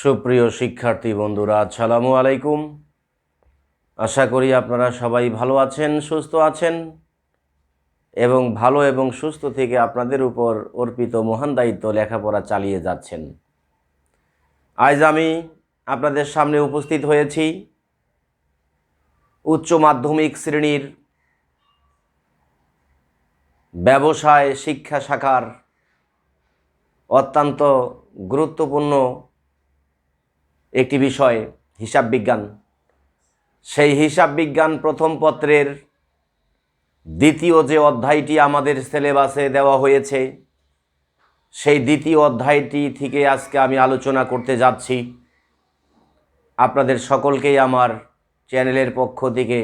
সুপ্রিয় শিক্ষার্থী বন্ধুরা, আসসালামু আলাইকুম। আশা করি আপনারা সবাই ভালো আছেন, সুস্থ আছেন এবং ভালো এবং সুস্থ থেকে আপনাদের উপর অর্পিত মহান দায়িত্ব লেখাপড়া চালিয়ে যাচ্ছেন। আজ আমি আপনাদের সামনে উপস্থিত হয়েছি উচ্চ মাধ্যমিক শ্রেণীর ব্যবসায় শিক্ষা শাখার অত্যন্ত গুরুত্বপূর্ণ একটি বিষয় হিসাব বিজ্ঞান। সেই হিসাব বিজ্ঞান প্রথম পত্রের দ্বিতীয় যে অধ্যায়টি আমাদের সিলেবাসে দেওয়া হয়েছে, সেই দ্বিতীয় অধ্যায়টি থেকে আজকে আমি আলোচনা করতে যাচ্ছি। আপনাদের সকলকেই আমার চ্যানেলের পক্ষ থেকে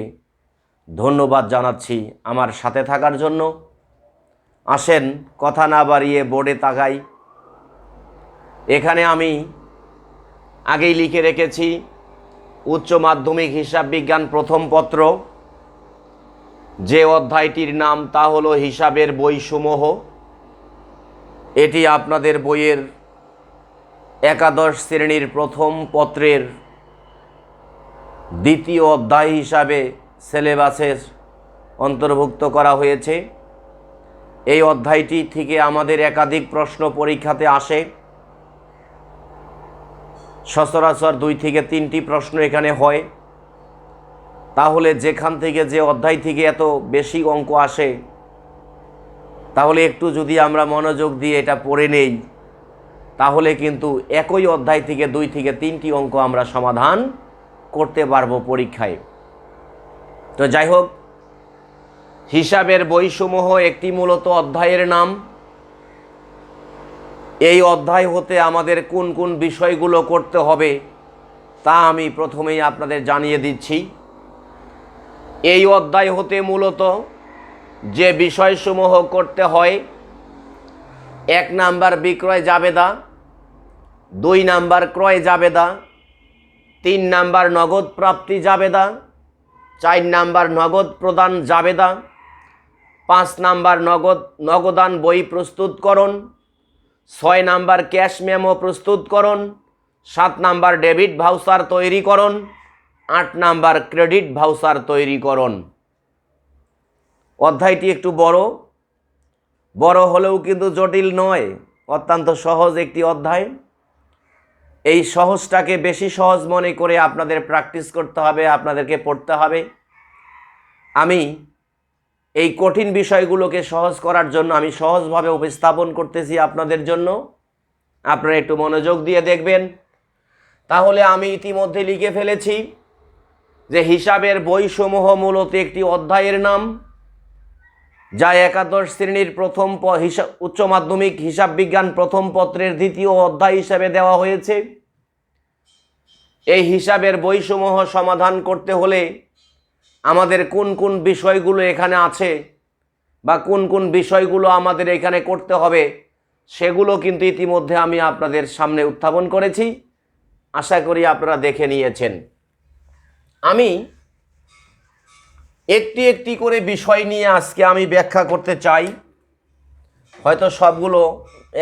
ধন্যবাদ জানাচ্ছি আমার সাথে থাকার জন্য। আসেন কথা না বাড়িয়ে বোর্ডে তাকাই। এখানে আমি আগেই লিখে রেখেছি উচ্চ মাধ্যমিক হিসাব বিজ্ঞান প্রথম পত্র। যে অধ্যায়টির নাম তা হলো হিসাবের বইসমূহ। এটি আপনাদের বইয়ের একাদশ শ্রেণীর প্রথম পত্রের দ্বিতীয় অধ্যায় হিসাবে সিলেবাসে অন্তর্ভুক্ত করা হয়েছে। এই অধ্যায়টি থেকে আমাদের একাধিক প্রশ্ন পরীক্ষাতে আসে। সচরাচর 2 থেকে 3টি প্রশ্ন এখানে হয়। তাহলে যেখান থেকে যে অধ্যায় থেকে এত বেশি অঙ্ক আসে, তাহলে একটু যদি আমরা মনোযোগ দিয়ে এটা পড়ে নেই, তাহলে কিন্তু একই অধ্যায় থেকে 2 থেকে 3টি অঙ্ক আমরা সমাধান করতে পারবো পরীক্ষায়। তো যাই হোক, হিসাবের বইসমূহ একটি মূলত অধ্যায়ের নাম। এই অধ্যায় হতে আমাদের কোন কোন বিষয়গুলো করতে হবে তা আমি প্রথমেই আপনাদের জানিয়ে দিচ্ছি। এই অধ্যায় হতে মূলত যে বিষয়সমূহ করতে হয়: 1 নাম্বার বিক্রয় জাবেদা, 2 নাম্বার ক্রয় জাবেদা, 3 নাম্বার নগদ প্রাপ্তি জাবেদা, 4 নাম্বার নগদ প্রদান জাবেদা, 5 নাম্বার নগদান বই প্রস্তুতকরণ, 6 নাম্বার ক্যাশ মেমো প্রস্তুতকরণ, 7 নাম্বার ডেবিট ভাউচার তৈরিকরণ, 8 নাম্বার ক্রেডিট ভাউচার তৈরিকরণ। অধ্যায়টি একটু বড় হলেও কিন্তু জটিল নয়, অত্যন্ত সহজ একটি অধ্যায়। এই সহজটাকে বেশি সহজ মনে করে আপনাদের প্র্যাকটিস করতে হবে, আপনাদেরকে পড়তে হবে। আমি এই কঠিন বিষয়গুলোকে সহজ করার জন্য আমি সহজভাবে উপস্থাপন করতেছি আপনাদের জন্য। আপনারা একটু মনোযোগ দিয়ে দেখবেন। তাহলে আমি ইতিমধ্যে লিখে ফেলেছি যে হিসাবের বইসমূহ মূলত একটি অধ্যায়ের নাম, যা একাদশ শ্রেণীর প্রথম উচ্চ মাধ্যমিক হিসাব বিজ্ঞান প্রথম পত্রের দ্বিতীয় অধ্যায় হিসাবে দেওয়া হয়েছে। এই হিসাবের বইসমূহ সমাধান করতে হলে আমাদের কোন কোন বিষয়গুলো এখানে আছে বা কোন কোন বিষয়গুলো আমাদের এখানে করতে হবে, সেগুলো কিন্তু ইতিমধ্যে আমি আপনাদের সামনে উত্থাপন করেছি। আশা করি আপনারা দেখে নিয়েছেন। আমি একটি একটি করে বিষয় নিয়ে আজকে আমি ব্যাখ্যা করতে চাই। হয়তো সবগুলো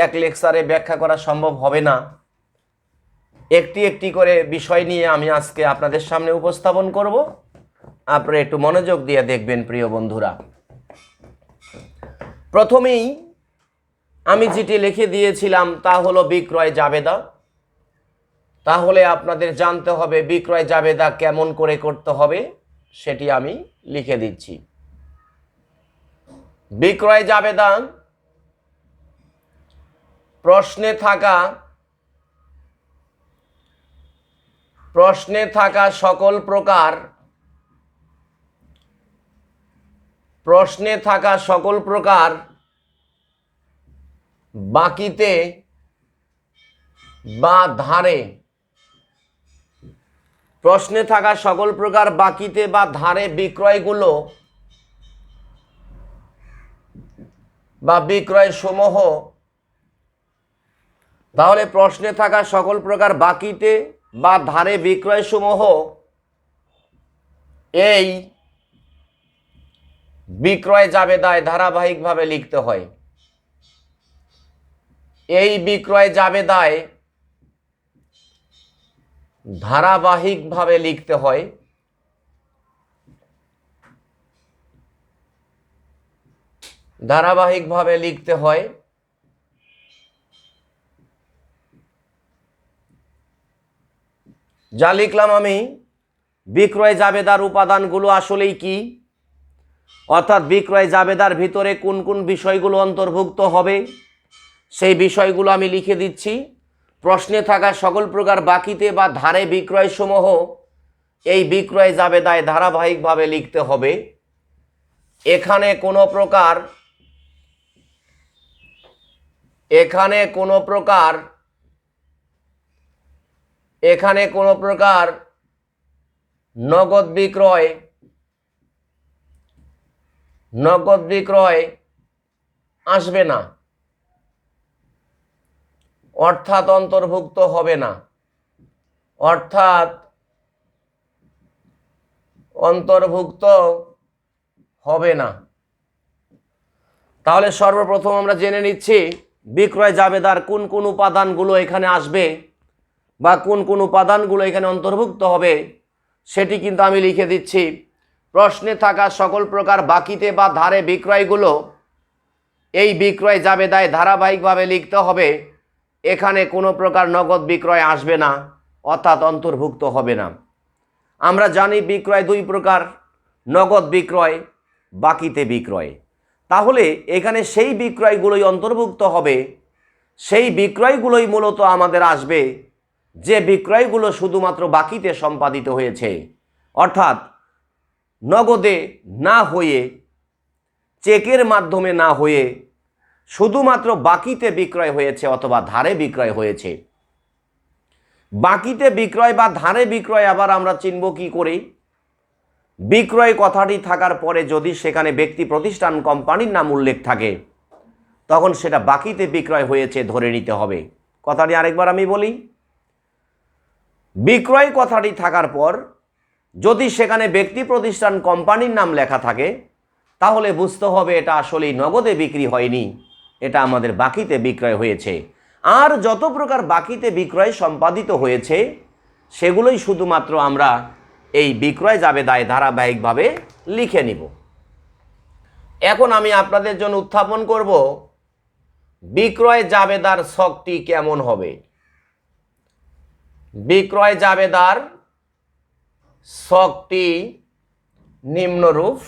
এক লেকচারে ব্যাখ্যা করা সম্ভব হবে না। একটি একটি করে বিষয় নিয়ে আমি আজকে আপনাদের সামনে উপস্থাপন করব। আপনারা একটু মনোযোগ দিয়ে দেখবেন প্রিয় বন্ধুরা। প্রথমেই আমি যেটি লিখে দিয়েছিলাম তা হলো বিক্রয় জাবেদা। তাহলে আপনাদের জানতে হবে বিক্রয় জাবেদা কেমন করে করতে হবে, সেটি আমি লিখে দিচ্ছি। বিক্রয় জাবেদা প্রশ্নে থাকা সকল প্রকার বাকিতে বা ধারে, প্রশ্নে থাকা সকল প্রকার বাকিতে বা ধারে বিক্রয়গুলো বা বিক্রয় সমূহ। তাহলে প্রশ্নে থাকা সকল প্রকার বাকিতে বা ধারে বিক্রয় সমূহ এই বিক্রয় জাবেদায় ধারাবাহিকভাবে লিখতে হয়। এই বিক্রয় জাবেদায় ধারাবাহিকভাবে লিখতে হয়। ধারাবাহিকভাবে লিখতে হয়। যা লিখলাম আমি, বিক্রয় জাবেদার উপাদানগুলো আসলেই কি, অর্থাৎ বিক্রয় জাবেদার ভিতরে কোন কোন বিষয়গুলো অন্তর্ভুক্ত হবে সেই বিষয়গুলো আমি লিখে দিচ্ছি। প্রশ্নে থাকা সকল প্রকার বাকিতে বা ধারে বিক্রয় সমূহ এই বিক্রয় জাবেদায় ধারাবাহিকভাবে লিখতে হবে। এখানে কোনো প্রকার নগদ বিক্রয় আসবে না, অর্থাৎ অন্তর্ভুক্ত হবে না, তাহলে সর্বপ্রথম আমরা জেনে নিচ্ছি বিক্রয় জাবেদার কোন কোন উপাদানগুলো এখানে আসবে বা কোন কোন উপাদানগুলো এখানে অন্তর্ভুক্ত হবে সেটি কিন্তু আমি লিখে দিচ্ছি। প্রশ্নে থাকা সকল প্রকার বাকিতে বা ধারে বিক্রয়গুলো এই বিক্রয় জাবেদায় ধারাবাহিকভাবে লিখতে হবে। এখানে কোনো প্রকার নগদ বিক্রয় আসবে না, অর্থাৎ অন্তর্ভুক্ত হবে না। আমরা জানি বিক্রয় দুই প্রকার, নগদ বিক্রয়, বাকিতে বিক্রয়। তাহলে এখানে সেই বিক্রয়গুলোই অন্তর্ভুক্ত হবে, সেই বিক্রয়গুলোই মূলত আমাদের আসবে যে বিক্রয়গুলো শুধুমাত্র বাকিতে সম্পাদিত হয়েছে, অর্থাৎ নগদে না হয়ে, চেকের মাধ্যমে না হয়ে শুধুমাত্র বাকিতে বিক্রয় হয়েছে অথবা ধারে বিক্রয় হয়েছে। বাকিতে বিক্রয় বা ধারে বিক্রয় আবার আমরা চিনব কি করে? বিক্রয় কথাটি থাকার পরে যদি সেখানে ব্যক্তি, প্রতিষ্ঠান, কোম্পানির নাম উল্লেখ থাকে তখন সেটা বাকিতে বিক্রয় হয়েছে ধরে নিতে হবে। কথাটি আরেকবার আমি বলি, বিক্রয় কথাটি থাকার পর যদি সেখানে ব্যক্তি, প্রতিষ্ঠান, কোম্পানির নাম লেখা থাকে তাহলে বুঝতে হবে এটা আসলেই নগদে বিক্রি হয়নি, এটা আমাদের বাকিতে বিক্রয় হয়েছে। আর যত প্রকার বাকিতে বিক্রয় সম্পাদিত হয়েছে সেগুলোই শুধুমাত্র আমরা এই বিক্রয় জাবেদায় ধারাবাহিকভাবে লিখে নিব। এখন আমি আপনাদের জন্য উত্থাপন করব বিক্রয় জাবেদার ছকটি কেমন হবে। বিক্রয় জাবেদার ছকটি নিম্নরূপ।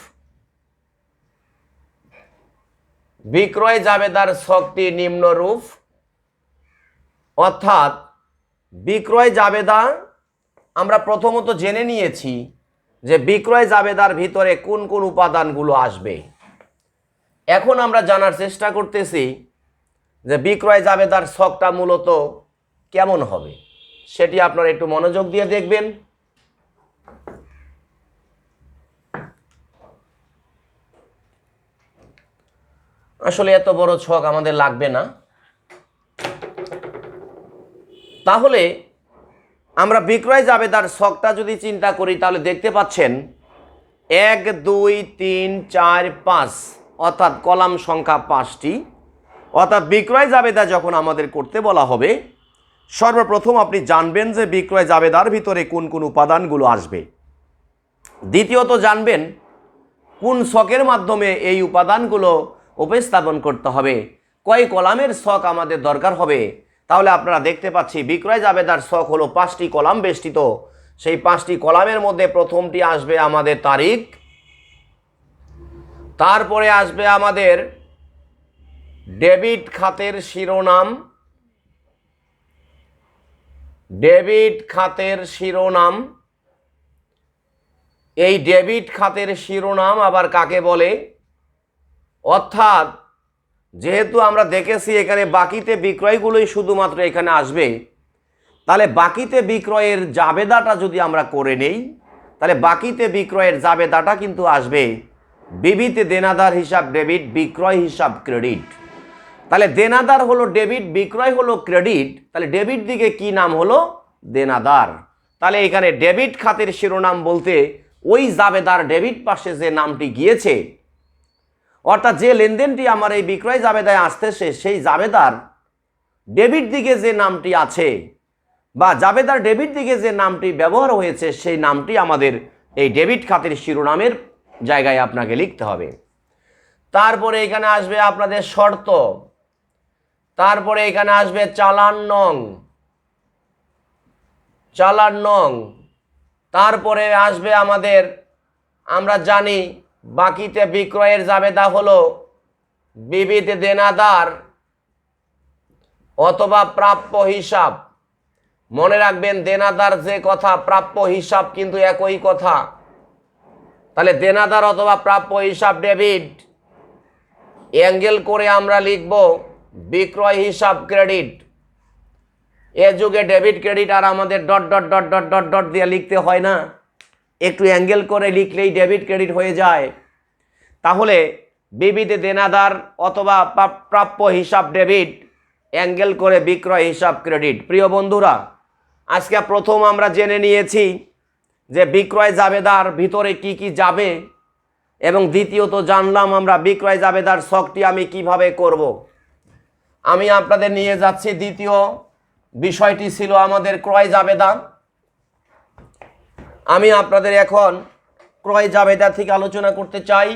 বিক্রয় জাবেদার ছকটি নিম্নরূপ, অর্থাৎ বিক্রয় জাবেদা আমরা প্রথমত জেনে নিয়েছি যে বিক্রয় জাবেদার ভিতরে কোন কোন উপাদানগুলো আসবে। এখন আমরা জানার চেষ্টা করতেছি যে বিক্রয় জাবেদার ছকটা মূলত কেমন হবে, সেটি আপনারা একটু মনোযোগ দিয়ে দেখবেন। আসলে এত বড় ছক আমাদের লাগবে না। তাহলে আমরা বিক্রয় জাবেদার ছকটা যদি চিন্তা করি তাহলে দেখতে পাচ্ছেন 1 2 3 4 5, অর্থাৎ কলাম সংখ্যা 5টি। অর্থাৎ বিক্রয় জাবেদা যখন আমাদের করতে বলা হবে সর্বপ্রথম আপনি জানবেন যে বিক্রয় জাবেদার ভিতরে কোন কোন উপাদানগুলো আসবে। দ্বিতীয়ত জানবেন কোন ছকের মাধ্যমে এই উপাদানগুলো উপস্থাপন করতে হবে, কয় কলামের ছক আমাদের দরকার হবে। তাহলে আপনারা দেখতে পাচ্ছি বিক্রয় জাবেদার ছক হলো 5টি কলাম বেষ্টিত। সেই 5টি কলামের মধ্যে প্রথমটি আসবে আমাদের তারিখ, তারপরে আসবে আমাদের ডেবিট খাতের শিরোনাম। ডেবিট খাতের শিরোনাম, এই ডেবিট খাতের শিরোনাম আবার কাকে বলে? অর্থাৎ যেহেতু আমরা দেখেছি এখানে বাকিতে বিক্রয়গুলোই শুধুমাত্র এখানে আসবে, তাহলে বাকিতে বিক্রয়ের জাবেদাটা যদি আমরা করে নেই তাহলে বাকিতে বিক্রয়ের জাবেদাটা কিন্তু আসবে বিবিতে দেনাদার হিসাব ডেবিট, বিক্রয় হিসাব ক্রেডিট। তাহলে দেনাদার হলো ডেবিট, বিক্রয় হলো ক্রেডিট, তাহলে ডেবিট দিকে কি নাম হলো? দেনাদার। তাহলে এখানে ডেবিট খাতের শিরোনাম বলতে ওই জাবেদার ডেবিট পাশে যে নামটি গিয়েছে, অর্থাৎ যে লেনদেনটি আমার এই বিক্রয় জাবেদায় আসতেছে সেই জাবেদার ডেবিট দিকে যে নামটি আছে বা জাবেদার ডেবিট দিকে যে নামটি ব্যবহার হয়েছে সেই নামটি আমাদের এই ডেবিট খাতের শিরোনামের জায়গায় আপনাকে লিখতে হবে। তারপরে এখানে আসবে আপনাদের শর্ত, তারপরে এখানে আসবে চালান নং, তারপরে আসবে আমাদের, আমরা জানি বাকিতে বিক্রয়ের জাবেদা হলো বিবিধ দেনাদার অথবা প্রাপ্য হিসাব। মনে রাখবেন দেনাদার যে কথা, প্রাপ্য হিসাব কিন্তু একই কথা। তাহলে দেনাদার অথবা প্রাপ্য হিসাব ডেবিট, অ্যাঙ্গেল করে আমরা লিখব বিক্রয় হিসাব ক্রেডিট। এ যুগে ডেবিট ক্রেডিট আর আমাদের dot dot dot dot dot dot দিয়ে লিখতে হয় না, একটু অ্যাঙ্গেল করে লিখলেই ডেবিট ক্রেডিট হয়ে যায়। তাহলে বিবিধ দেনাদার অথবা প্রাপ্য হিসাব ডেবিট, অ্যাঙ্গেল করে বিক্রয় হিসাব ক্রেডিট। প্রিয় বন্ধুরা, আজকে প্রথম আমরা জেনে নিয়েছি যে বিক্রয় জাবেদার ভিতরে কি কি যাবে, এবং দ্বিতীয়ত জানলাম আমরা বিক্রয় জাবেদার ছকটি আমি কিভাবে করব। আমি আপনাদের নিয়ে যাচ্ছি দ্বিতীয় বিষয়টি ছিল আমাদের ক্রয় জাবেদা। আমি আপনাদের এখন ক্রয় জাবেদা থেকে আলোচনা করতে চাই।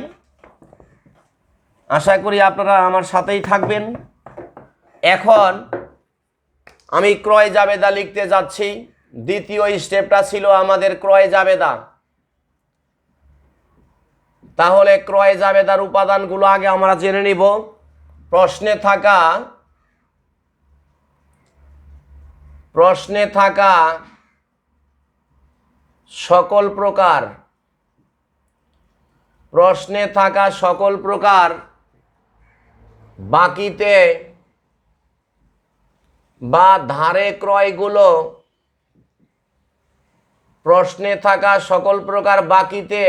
আশা করি আপনারা আমার সাথেই থাকবেন। এখন আমি ক্রয় জাবেদা লিখতে যাচ্ছি। দ্বিতীয় স্টেপটা ছিল আমাদের ক্রয় জাবেদা। তাহলে ক্রয় জাবেদার উপাদানগুলো আগে আমরা জেনে নিব। প্রশ্নে থাকা সকল প্রকার বাকিতে বা ধারে ক্রয়গুলো, প্রশ্নে থাকা সকল প্রকার বাকিতে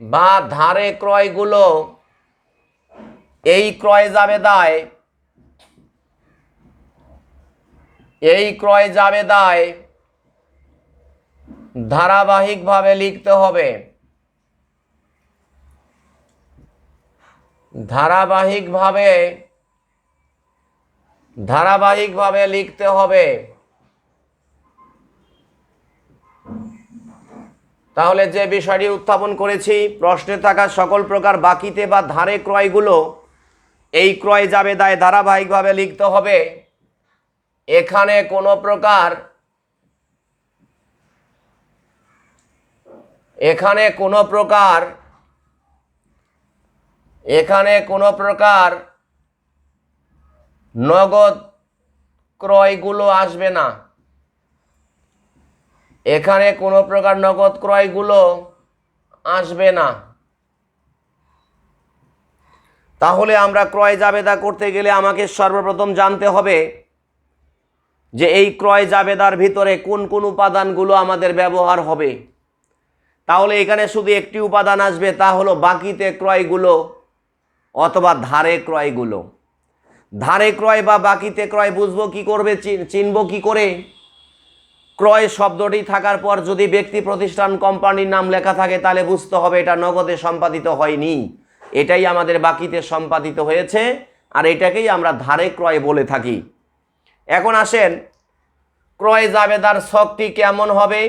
বা ধারে ক্রয়গুলো এই ক্রয় জাবেদায় ধারাবাহিকভাবে লিখতে হবে। ধারাবাহিকভাবে লিখতে হবে। তাহলে যে বিষয়টি উত্থাপন করেছি, প্রশ্নে থাকা সকল প্রকার বাকিতে বা ধারে ক্রয়গুলো এই ক্রয় জাবেদায় ধারাবাহিকভাবে লিখতে হবে। এখানে কোনো প্রকার নগদ ক্রয়গুলো আসবে না। এখানে কোনো প্রকার নগদ ক্রয়গুলো আসবে না। তাহলে আমরা ক্রয় জাবেদা করতে গেলে আমাকে সর্বপ্রথম জানতে হবে যে এই ক্রয় জাবেদার ভিতরে কোন কোন উপাদানগুলো আমাদের ব্যবহার হবে। তাহলে এখানে শুধু একটি উপাদান আসবে, তা হলো বাকিতে ক্রয়গুলো অথবা ধারে ক্রয়গুলো। ধারে ক্রয় বা বাকিতে ক্রয় বুঝবো কি করবে, চিনব কি করে? ক্রয় শব্দটি থাকার পর যদি ব্যক্তি প্রতিষ্ঠান কোম্পানির নাম লেখা থাকে তাহলে বুঝতে হবে এটা নগদে সম্পাদিত হয়নি, এটাই আমাদের বাকিতে সম্পাদিত হয়েছে, আর এটাকেই আমরা ধারে ক্রয় বলে থাকি। এখন আসেন ক্রয় জাবেদার ছকটি কেমন হবে।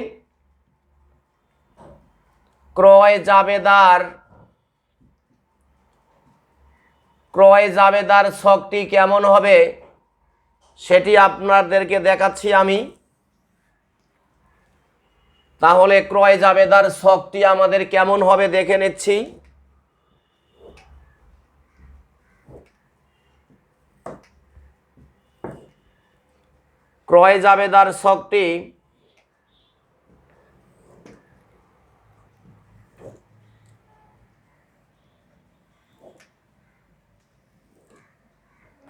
ক্রয় জাবেদার ছকটি কেমন হবে সেটি আপনাদেরকে দেখাচ্ছি আমি। তাহলে ক্রয় জাবেদার ছকটি আমাদের কেমন হবে দেখে নিচ্ছি। ক্রয় জাবেদার ছকটি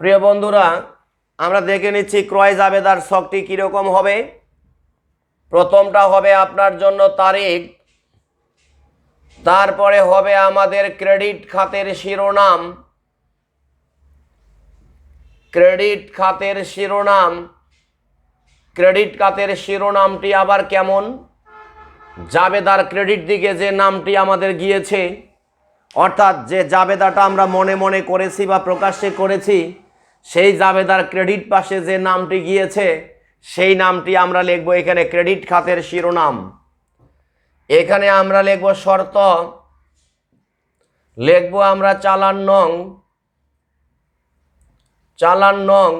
প্রিয় বন্ধুরা, আমরা দেখে নিচ্ছি ক্রয় জাবেদার ছকটি কীরকম হবে। প্রথমটা হবে আপনার জন্য তারিখ, তারপরে হবে আমাদের ক্রেডিট খাতের শিরোনাম। ক্রেডিট খাতের শিরোনামটি আবার কেমন? জাবেদার ক্রেডিট দিকে যে নামটি আমাদের গিয়েছে, অর্থাৎ যে জাবেদাটা আমরা মনে মনে করেছি বা প্রকাশ্যে করেছি, সেই জাবেদার ক্রেডিট পাশে যে নামটি গিয়েছে সেই নামটি আমরা লিখব এখানে ক্রেডিট খাতের শিরোনাম। এখানে আমরা লিখব শর্ত, লিখব আমরা চালান নং,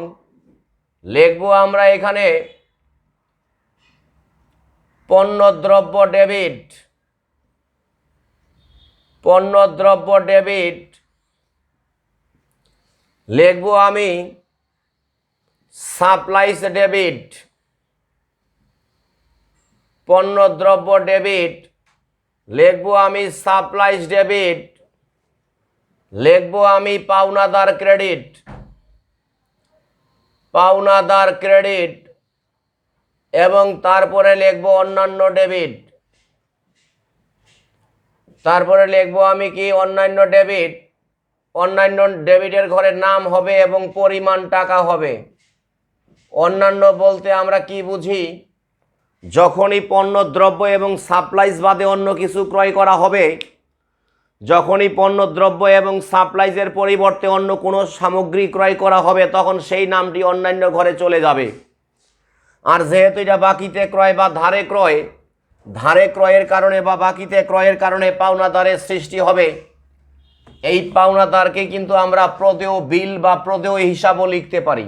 লিখব আমরা এখানে পণ্যদ্রব্য ডেবিট, লিখব আমি সাপ্লাইস ডেবিট, পণ্যদ্রব্য ডেবিট, লিখব আমি সাপ্লাইস ডেবিট, লিখব আমি পাওনাদার ক্রেডিট, এবং তারপরে লিখব অন্যান্য ডেবিট, তারপরে লিখব আমি কি অন্যান্য ডেবিটের ঘরে নাম হবে এবং পরিমাণ টাকা হবে। অন্যান্য বলতে আমরা কি বুঝি? যখনই পণ্য দ্রব্য এবং সাপ্লাইজ বাদে অন্য কিছু ক্রয় করা হবে, যখনই পণ্য দ্রব্য এবং সাপ্লাইজের পরিবর্তে অন্য কোনো সামগ্রী ক্রয় করা হবে তখন সেই নামটি অন্যান্য ঘরে চলে যাবে। আর যেহেতু এটা বাকিতে ক্রয় বা ধারে ক্রয়ের কারণে বা বাকিতে ক্রয়ের কারণে পাওনাদারের সৃষ্টি হবে, এই পাওনাদারকে কিন্তু আমরা প্রদেয় বিল বা প্রদেয় হিসাবও লিখতে পারি।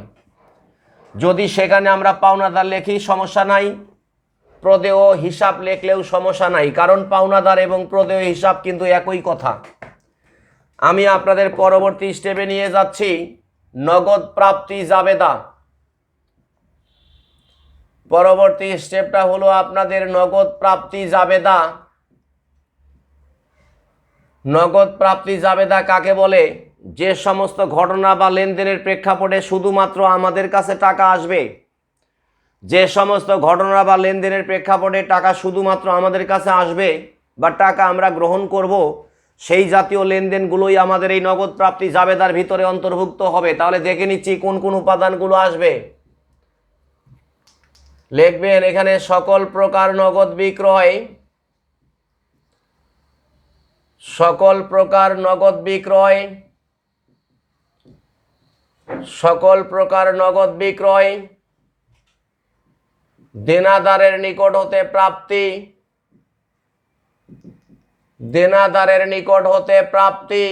যদি সেখানে আমরা পাওনাদার লিখি সমস্যা নাই, প্রদেয় হিসাব লিখলেও সমস্যা নাই, কারণ পাওনাদার এবং প্রদেয় হিসাব কিন্তু একই কথা। আমি আপনাদের পরবর্তী স্টেপে নিয়ে যাচ্ছি নগদ প্রাপ্তি জাবেদা। পরবর্তী স্টেপটা হলো আপনাদের নগদ প্রাপ্তি জাবেদা। নগদ প্রাপ্তি জাবেদা কাকে বলে? যে সমস্ত ঘটনা বা লেনদেনের প্রেক্ষাপটে শুধুমাত্র আমাদের কাছে টাকা আসবে, যে সমস্ত ঘটনা বা লেনদেনের প্রেক্ষাপটে টাকা শুধুমাত্র আমাদের কাছে আসবে বা টাকা আমরা গ্রহণ করব, সেই জাতীয় লেনদেনগুলোই আমাদের এই নগদ প্রাপ্তি জাবেদার ভিতরে অন্তর্ভুক্ত হবে। তাহলে দেখে নিচ্ছি কোন কোন উপাদানগুলো আসবে। লিখবেন এখানে সকল প্রকার নগদ বিক্রয়, সকল প্রকার নগদ বিক্রয়, সকল প্রকার নগদ বিক্রয়, দেনাদারের নিকট হতে প্রাপ্তি, দেনাদারের নিকট হতে প্রাপ্তি।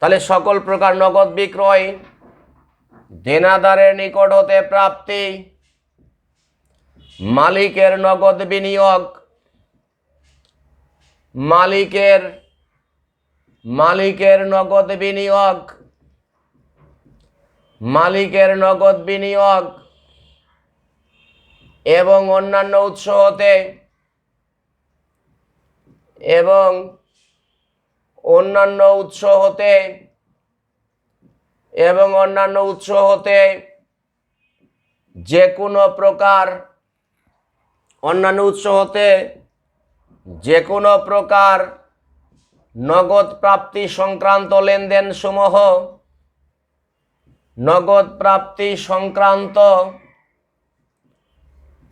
তাহলে সকল প্রকার নগদ বিক্রয়, দেনাদারের নিকট হতে প্রাপ্তি, মালিকের নগদ বিনিয়োগ, মালিকের নগদ বিনিয়োগ, মালিকের নগদ বিনিয়োগ এবং অন্যান্য উৎস হতে, এবং অন্যান্য উৎস হতে, এবং অন্যান্য উৎস হতে যে কোনো প্রকার, অন্যান্য উৎস হতে যে কোনো প্রকার নগদ প্রাপ্তি সংক্রান্ত লেনদেন সমূহ, নগদ প্রাপ্তি সংক্রান্ত,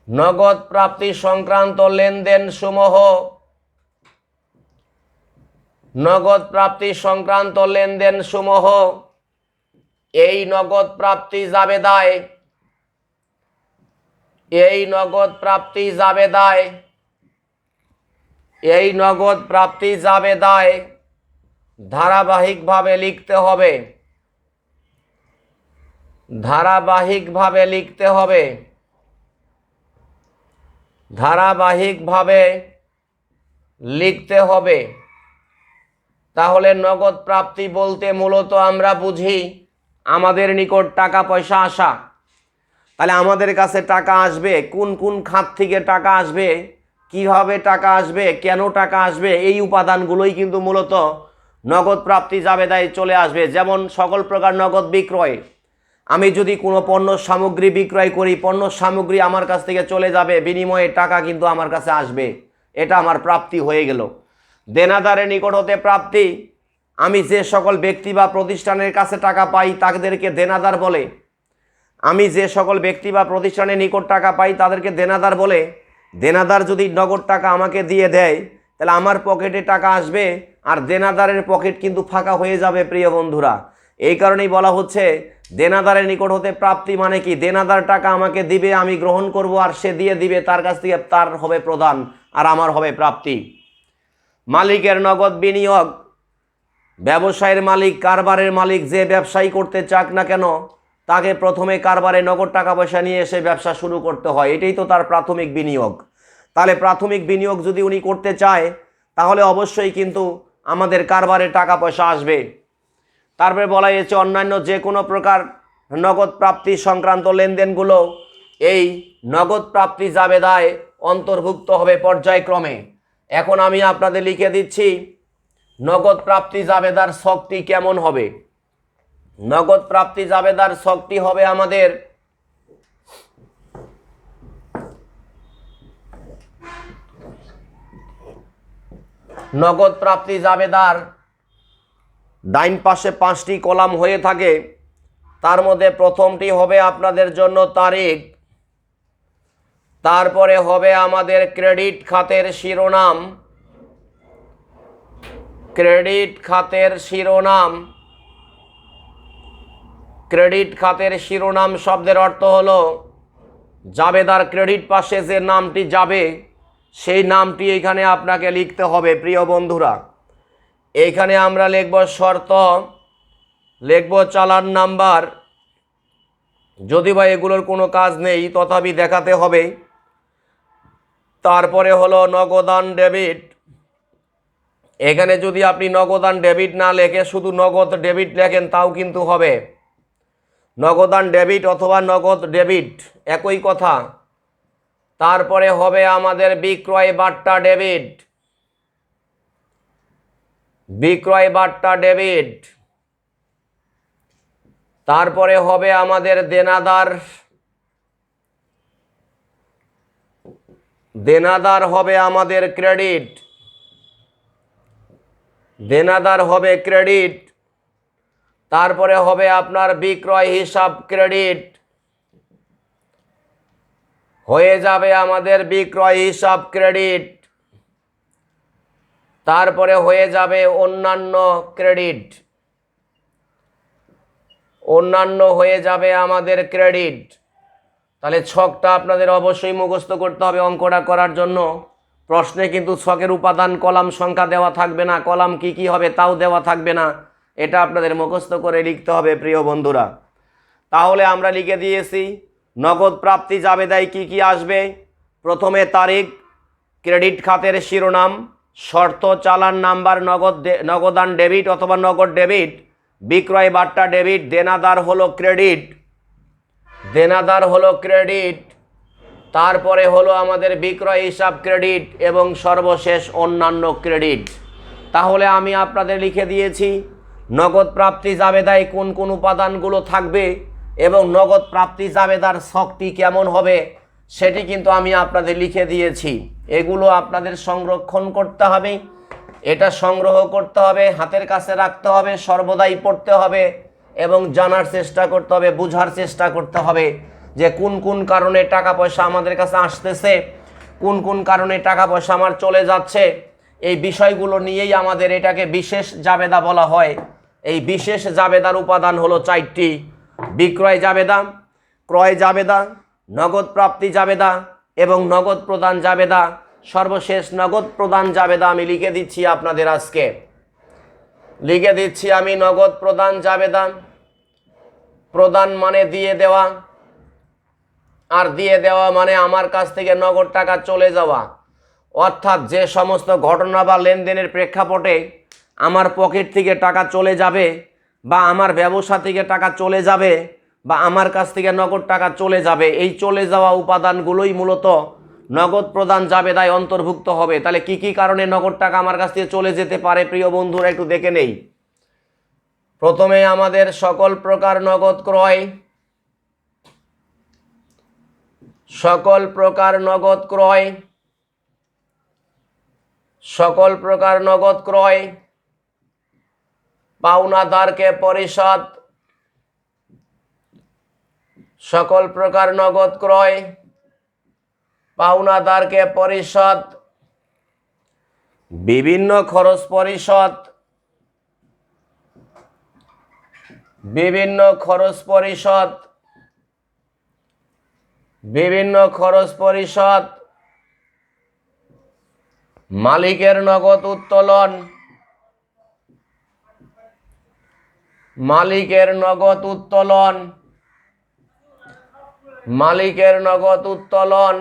নগদ প্রাপ্তি সংক্রান্ত লেনদেন সমূহ, নগদ প্রাপ্তি সংক্রান্ত লেনদেন সমূহ এই নগদ প্রাপ্তি জাবেদায়, এই নগদ প্রাপ্তি জাবেদায়, এই নগদ প্রাপ্তি জাবেদায় ধারাবাহিকভাবে লিখতে হবে, ধারাবাহিকভাবে লিখতে হবে, ধারাবাহিকভাবে লিখতে হবে। তাহলে নগদ প্রাপ্তি বলতে মূলত আমরা বুঝি আমাদের নিকট টাকা পয়সা আসা। তাহলে আমাদের কাছে টাকা আসবে, কোন কোন খাত থেকে টাকা আসবে, কিভাবে টাকা আসবে, কেন টাকা আসবে, এই উপাদানগুলোই কিন্তু মূলত নগদ প্রাপ্তি জাবেদায় চলে আসবে। যেমন সকল প্রকার নগদ বিক্রয়, আমি যদি কোনো পণ্য সামগ্রী বিক্রয় করি, পণ্য সামগ্রী আমার কাছ থেকে চলে যাবে, বিনিময়ে টাকা কিন্তু আমার কাছে আসবে, এটা আমার প্রাপ্তি হয়ে গেল। দেনাদারের নিকট হতে প্রাপ্তি, আমি যে সকল ব্যক্তি বা প্রতিষ্ঠানের কাছে টাকা পাই তাদেরকে দেনাদার বলে, আমি যে সকল ব্যক্তি বা প্রতিষ্ঠানের নিকট টাকা পাই তাদেরকে দেনাদার বলে। দেনাদার যদি নগদ টাকা আমাকে দিয়ে দেয় তাহলে আমার পকেটে টাকা আসবে, আর দেনাদারের পকেট কিন্তু ফাঁকা হয়ে যাবে প্রিয় বন্ধুরা। এই কারণেই বলা হচ্ছে দেনাদারের নিকট হতে প্রাপ্তি মানে কি? দেনাদার টাকা আমাকে দিবে, আমি গ্রহণ করব, আর সে দিয়ে দিবে, তার কাছ থেকে তার হবে প্রদান আর আমার হবে প্রাপ্তি। মালিকের নগদ বিনিয়োগ, ব্যবসায়ের মালিক, কারবারের মালিক যে ব্যবসায়ী করতে চাক না কেন তাকে প্রথমে কারবারে নগদ টাকা পয়সা নিয়ে এসে ব্যবসা শুরু করতে হয়, এটাই তো তার প্রাথমিক বিনিয়োগ। তাহলে প্রাথমিক বিনিয়োগ যদি উনি করতে চায় তাহলে অবশ্যই কিন্তু আমাদের কারবারে টাকা পয়সা আসবে। তারপরে বলা হয়েছে অন্যান্য যে কোনো প্রকার নগদ প্রাপ্তি সংক্রান্ত লেনদেনগুলো এই নগদ প্রাপ্তি জাবেদায় অন্তর্ভুক্ত হবে পর্যায়ক্রমে। এখন আমি আপনাদের লিখে দিচ্ছি নগদ প্রাপ্তি জাবেদার ছকটি কেমন হবে। নগদ প্রাপ্তি জাবেদার ছকটি হবে আমাদের নগদ প্রাপ্তি জাবেদার ডাইন পাশে 5টি কলাম হয়ে থাকে। তার মধ্যে প্রথমটি হবে আপনাদের জন্য তারিখ, তারপরে হবে আমাদের ক্রেডিট খাতের শিরোনাম। ক্রেডিট খাতের শিরোনাম, ক্রেডিট খাতের শিরোনাম শব্দের অর্থ হলো জাবেদার ক্রেডিট পাশে যে নামটি যাবে সেই নামটি এখানে আপনাকে লিখতে হবে। প্রিয় বন্ধুরা, এইখানে আমরা লিখব শর্ত, লিখব চালান নাম্বার, যদি বা এগুলোর কোনো কাজ নেই তথাপি দেখাতে হবে। তারপরে হলো নগদান ডেবিট, এখানে যদি আপনি নগদান ডেবিট না লেখে শুধু নগদ ডেবিট লেখেন তাও কিন্তু হবে। নগদান ডেবিট অথবা নগদ ডেবিট একই কথা। তারপরে হবে আমাদের বিক্রয় বাট্টা ডেবিট, বিক্রয় বাট্টা ডেবিট। তারপরে হবে আমাদের দেনাদার, দেনাদার হবে আমাদের ক্রেডিট, দেনাদার হবে ক্রেডিট। তারপরে হবে আপনার বিক্রয় হিসাব ক্রেডিট, হয়ে যাবে আমাদের বিক্রয় হিসাব ক্রেডিট। তারপরে হয়ে যাবে অন্যান্য ক্রেডিট, অন্যান্য হয়ে যাবে আমাদের ক্রেডিট। তাহলে ছকটা আপনাদের অবশ্যই মুখস্থ করতে হবে অঙ্কটা করার জন্য। প্রশ্নে কিন্তু ছকের উপাদান কলাম সংখ্যা দেওয়া থাকবে না, কলাম কি কি হবে তাও দেওয়া থাকবে না, এটা আপনাদের মুখস্থ করে লিখতে হবে প্রিয় বন্ধুরা। তাহলে আমরা লিখে দিয়েছি নগদ প্রাপ্তি জাবেদায় কি কি আসবে। প্রথমে তারিখ, ক্রেডিট খাতের শিরোনাম, শর্ত, চালান নাম্বার, নগদান ডেবিট অথবা নগদ ডেবিট, বিক্রয় বাট্টা ডেবিট, দেনাদার হলো ক্রেডিট, দেনাদার হলো ক্রেডিট। তারপরে হলো আমাদের বিক্রয় হিসাব ক্রেডিট এবং সর্বশেষ অন্যান্য ক্রেডিট। তাহলে আমি আপনাদের লিখে দিয়েছি নগদ প্রাপ্তি জাবেদায় কোন কোন উপাদানগুলো থাকবে এবং নগদ প্রাপ্তি জাবেদার ছকটি কেমন হবে সেটি কিন্তু আমি আপনাদের লিখে দিয়েছি। এগুলো আপনাদের সংরক্ষণ করতে হবে, এটা সংগ্রহ করতে হবে, হাতের কাছে রাখতে হবে, সর্বদাই পড়তে হবে এবং জানার চেষ্টা করতে হবে, বোঝার চেষ্টা করতে হবে যে কোন কোন কারণে টাকা পয়সা আমাদের কাছে আসতেছে, কোন কোন কারণে টাকা পয়সা আমার চলে যাচ্ছে। এই বিষয়গুলো নিয়েই আমাদের এটাকে বিশেষ জাবেদা বলা হয়। এই বিশেষ জাবেদার উপাদান হলো 4টি: বিক্রয় জাবেদা, ক্রয় জাবেদা, নগদ প্রাপ্তি জাবেদা এবং নগদ প্রদান জাবেদা। সর্বশেষ নগদ প্রদান জাবেদা আমি লিখে দিচ্ছি আপনাদের, আজকে লিখে দিচ্ছি আমি নগদ প্রদান জাবেদা। প্রদান মানে দিয়ে দেওয়া, আর দিয়ে দেওয়া মানে আমার কাছ থেকে নগদ টাকা চলে যাওয়া। অর্থাৎ যে সমস্ত ঘটনা বা লেনদেনের প্রেক্ষাপটে আমার পকেট থেকে টাকা চলে যাবে বা আমার ব্যবসা থেকে টাকা চলে যাবে বা আমার কাছ থেকে নগদ টাকা চলে যাবে, এই চলে যাওয়া উপাদানগুলোই মূলত নগদ প্রদান জাবেদায় অন্তর্ভুক্ত হবে। তাহলে কি কি কারণে নগদ টাকা আমার কাছ থেকে চলে যেতে পারে প্রিয় বন্ধুরা একটু দেখে নেই। প্রথমে আমাদের সকল প্রকার নগদ ক্রয়, সকল প্রকার নগদ ক্রয়, সকল প্রকার নগদ ক্রয়, পাওনাদারকে পরিশোধ, সকল প্রকার নগদ ক্রয়, পাওনাদারকে পরিশোধ, বিভিন্ন খরচ পরিশোধ, বিভিন্ন খরচ পরিশোধ, বিভিন্ন খরচ পরিশোধ, মালিকের নগদ উত্তোলন, মালিকের নগদ উত্তোলন, মালিকের নগদ উত্তোলন,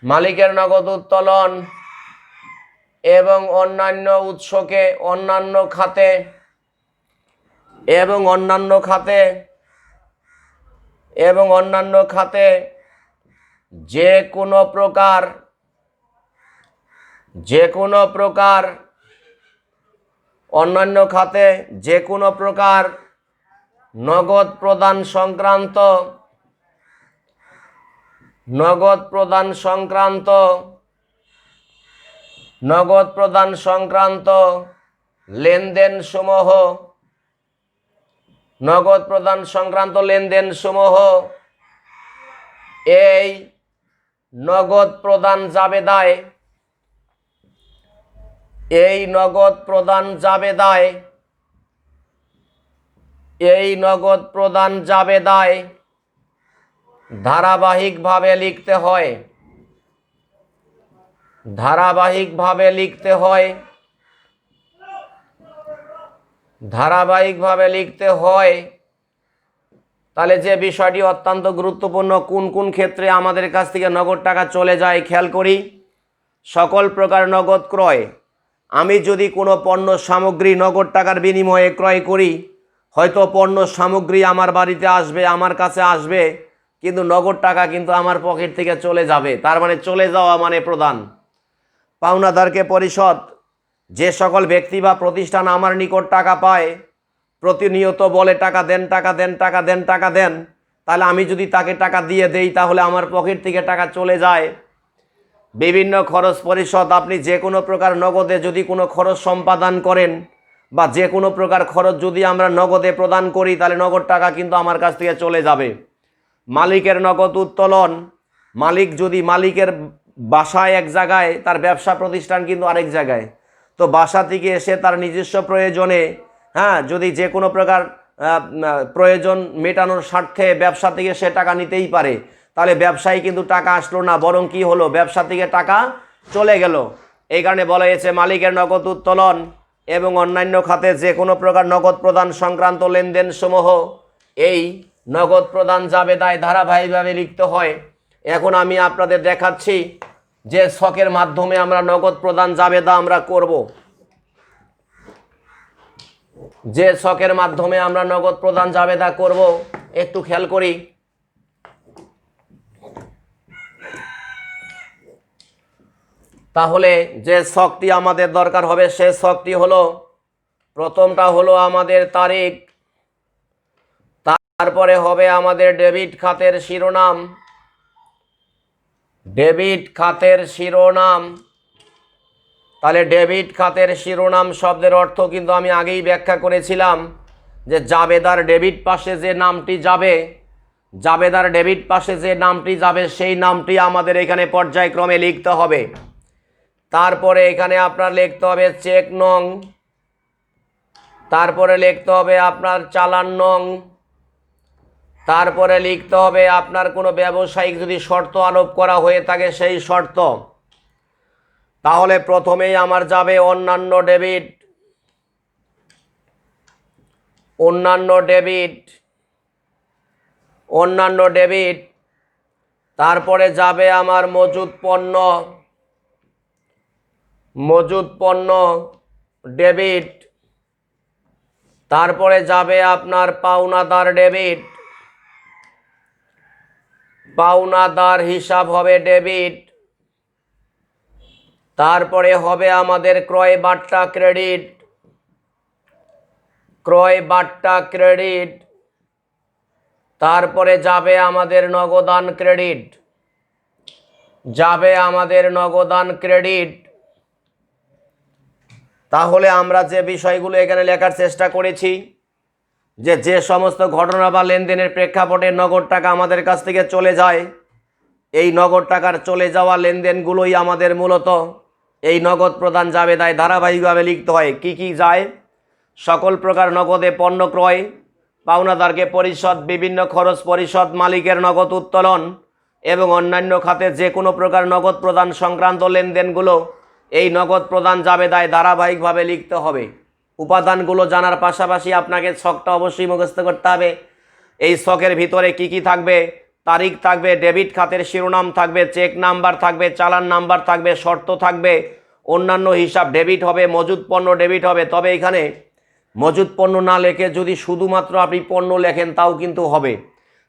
মালিকের নগদ উত্তোলন এবং অন্যান্য উৎসকে অন্যান্য খাতে এবং অন্যান্য খাতে এবং অন্যান্য খাতে যে কোনো প্রকার অন্যান্য খাতে যে কোনো প্রকার নগদ প্রদান সংক্রান্ত নগদ প্রদান সংক্রান্ত নগদ প্রদান সংক্রান্ত লেনদেন সমূহ, নগদ প্রদান সংক্রান্ত লেনদেন সমূহ এই নগদ প্রদান জাবেদায়, এই নগদ প্রদান জাবেদায়, এই নগদ প্রদান জাবেদায় ধারাবাহিকভাবে লিখতে হয়, ধারাবাহিকভাবে লিখতে হয়, ধারাবাহিকভাবে লিখতে হয়। তাহলে যে বিষয়টি অত্যন্ত গুরুত্বপূর্ণ, কোন কোন ক্ষেত্রে আমাদের কাছ থেকে নগদ টাকা চলে যায় খেয়াল করি। সকল প্রকার নগদ ক্রয়, আমি যদি কোনো পণ্য সামগ্রী নগদ টাকার বিনিময়ে ক্রয় করি, হয়তো পণ্য সামগ্রী আমার বাড়িতে আসবে, আমার কাছে আসবে, কিন্তু নগদ টাকা কিন্তু আমার পকেট থেকে চলে যাবে। তার মানে চলে যাওয়া মানে প্রদান। পাওনাদারকে পরিশোধ, যে সকল ব্যক্তি বা প্রতিষ্ঠান আমার নিকট টাকা পায়, প্রতিনিয়ত বলে টাকা দেন, টাকা দেন, টাকা দেন, টাকা দেন, তাহলে আমি যদি তাকে টাকা দিয়ে দেই তাহলে আমার পকেট থেকে টাকা চলে যায়। বিভিন্ন খরচ পরিশোধ, আপনি যে কোনো প্রকার নগদে যদি কোনো খরচ সম্পাদন করেন বা যে কোনো প্রকার খরচ যদি আমরা নগদে প্রদান করি তাহলে নগদ টাকা কিন্তু আমার কাছ থেকে চলে যাবে। মালিকের নগদ উত্তোলন, মালিক যদি মালিকের বাসায় এক জায়গায়, তার ব্যবসা প্রতিষ্ঠান কিন্তু আরেক জায়গায়, তো বাসা থেকে এসে তার নিজস্ব প্রয়োজনে যদি যে কোনো প্রকার প্রয়োজন মেটানোর স্বার্থে ব্যবসা থেকে সে টাকা নিতেই পারে, তাহলে ব্যবসায়ী কিন্তু টাকা আসলো না, বরং কি হলো, ব্যবসা থেকে টাকা চলে গেল। এই কারণে বলা হয়েছে মালিকের নগদ উত্তোলন এবং অন্যান্য খাতে যে কোনো প্রকার নগদ প্রদান সংক্রান্ত লেনদেন সমূহ এই নগদ প্রদান জাবেদায় ধারাবাহিকভাবে লিখতে হয়। এখন আমি আপনাদের দেখাচ্ছি যে ছকের মাধ্যমে আমরা নগদ প্রদান জাবেদা আমরা করব, যে ছকের মাধ্যমে আমরা নগদ প্রদান জাবেদা করব একটু খেয়াল করি। তাহলে যে ছকটি আমাদের দরকার হবে সে ছকটি হলো, প্রথমটা হলো আমাদের তারিখ, তারপরে হবে আমাদের ডেবিট খাতের শিরোনাম, ডেবিট খাতের শিরোনাম। তাহলে ডেবিট খাতের শিরোনাম শব্দের অর্থ কিন্তু আমি আগেই ব্যাখ্যা করেছিলাম যে জাবেদার ডেবিট পাশে যে নামটি যাবে, জাবেদার ডেবিট পাশে যে নামটি যাবে সেই নামটি আমাদের এখানে পর্যায়ক্রমে লিখতে হবে। তারপরে এখানে আপনার লিখতে হবে চেক নং, তারপরে লিখতে হবে আপনার চালান নং, তারপরে লিখতে হবে আপনার কোনো ব্যবসায়িক যদি শর্ত আরোপ করা হয়ে থাকে সেই শর্ত। তাহলে প্রথমেই আমার যাবে অন্যান্য ডেবিট, অন্যান্য ডেবিট, অন্যান্য ডেবিট, তারপরে যাবে আমার মজুদ পণ্য, মজুদ পণ্য ডেবিট, তারপরে যাবে আপনার পাওনাদার ডেবিট, পাওনাদার হিসাব হবে ডেবিট, তারপরে হবে আমাদের ক্রয় বাট্টা ক্রেডিট, ক্রয় বাট্টা ক্রেডিট, তারপরে যাবে আমাদের নগদান ক্রেডিট, যাবে আমাদের নগদান ক্রেডিট। তাহলে আমরা যে বিষয়গুলো এখানে লেখার চেষ্টা করেছি, যে সমস্ত ঘটনা বা লেনদেনের প্রেক্ষাপটে নগদ টাকা আমাদের কাছ থেকে চলে যায়, এই নগদ টাকার চলে যাওয়া লেনদেনগুলোই আমাদের মূলত এই নগদ প্রদান জাবেদায় ধারাবাহিকভাবে লিখতে হয়। কি কি যায়? সকল প্রকার নগদে পণ্য ক্রয়, পাওনাদারকে পরিশোধ, বিভিন্ন খরচ পরিশোধ, মালিকের নগদ উত্তোলন এবং অন্যান্য খাতে যে কোনো প্রকার নগদ প্রদান সংক্রান্ত লেনদেনগুলো এই নগদ প্রদান জাবেদায় ধারাবাহিকভাবে লিখতে হবে। উপাদানগুলো জানার পাশাপাশি আপনাকে ছকটা অবশ্যই মুখস্থ করতে হবে। এই ছকের ভিতরে কি কি থাকবে? তারিখ থাকবে, ডেবিট খাতের শিরোনাম থাকবে, চেক নাম্বার থাকবে, চালান নাম্বার থাকবে, শর্ত থাকবে, অন্যান্য হিসাব ডেবিট হবে, মজুদ পণ্য ডেবিট হবে। তবে এখানে মজুদ পণ্য না লেখে যদি শুধুমাত্র আপনি পণ্য লেখেন তাও কিন্তু হবে।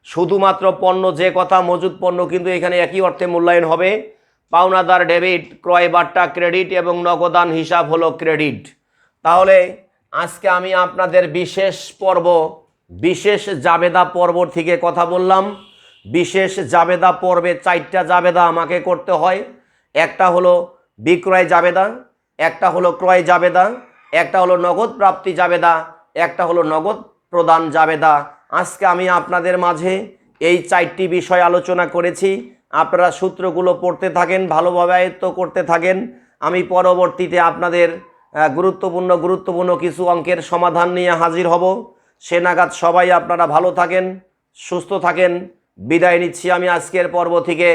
শুধুমাত্র পণ্য যে কথা, মজুদ পণ্য কিন্তু এখানে একই অর্থে মূল্যায়ন হবে। পাওনাদার ডেবিট, ক্রয় বার্তা ক্রেডিট এবং নগদান হিসাব হলো ক্রেডিট। তাহলে আজকে আমি আপনাদের বিশেষ জাবেদা পর্ব থেকে কথা বললাম। বিশেষ জাবেদা পর্বে 4টা জাবেদা আমাকে করতে হয়। একটা হলো বিক্রয় জাবেদা, একটা হলো ক্রয় জাবেদা, একটা হলো নগদ প্রাপ্তি জাবেদা, একটা হলো নগদ প্রদান জাবেদা। আজকে আমি আপনাদের মাঝে এই 4টি বিষয় আলোচনা করেছি। আপনারা সূত্রগুলো পড়তে থাকেন, ভালোভাবে আয়ত্ত করতে থাকেন। আমি পরবর্তীতে আপনাদের গুরুত্বপূর্ণ কিছু অঙ্কের সমাধান নিয়ে হাজির হব। সে নাগাদ সবাই আপনারা ভালো থাকেন, সুস্থ থাকেন। বিদায় নিচ্ছি আমি আজকের পর্ব থেকে।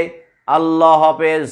আল্লাহ হাফেজ।